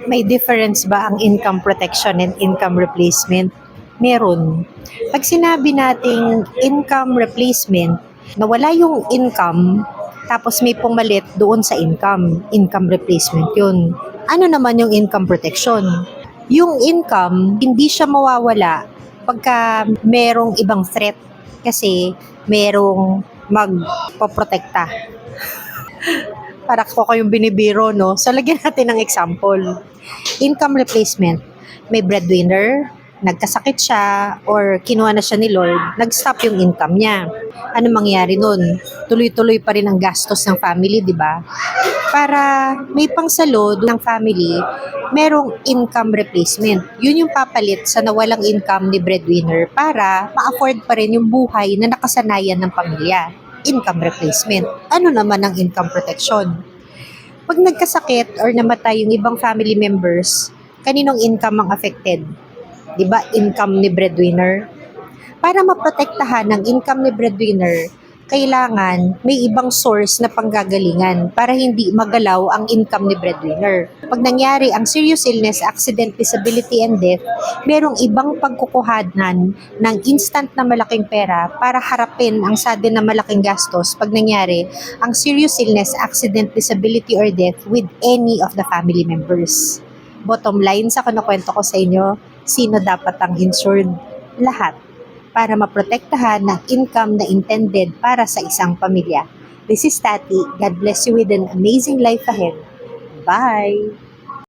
May difference ba ang income protection and income replacement? Meron. Pag sinabi nating income replacement, nawala yung income, tapos may pumalit doon sa income replacement yun. Ano naman yung income protection? Yung income, hindi siya mawawala pagka merong ibang threat kasi merong magpoprotekta. Para ko kayong binibiro, no? So, lagyan natin ng example. Income replacement. May breadwinner, nagkasakit siya, or kinuha na siya ni Lord, nag-stop yung income niya. Ano mangyari nun? Tuloy-tuloy pa rin ang gastos ng family, di ba? Para may pangsalo ng family, merong income replacement. Yun yung papalit sa nawalang income ni breadwinner para ma-afford pa rin yung buhay na nakasanayan ng pamilya. Income replacement. Ano naman ang income protection? Pag nagkasakit or namatay yung ibang family members, kaninong income ang affected? Di ba income ni breadwinner? Para maprotektahan ng income ni breadwinner, kailangan may ibang source na panggagalingan para hindi magalaw ang income ni breadwinner. Pag nangyari ang serious illness, accident, disability, and death, merong ibang pagkukuhanan ng instant na malaking pera para harapin ang sudden na malaking gastos pag nangyari ang serious illness, accident, disability, or death with any of the family members. Bottom line sa kinukwento ko sa inyo, sino dapat ang insured? Lahat, para maprotektahan ng income na intended para sa isang pamilya. This is Tati. God bless you with an amazing life ahead. Bye!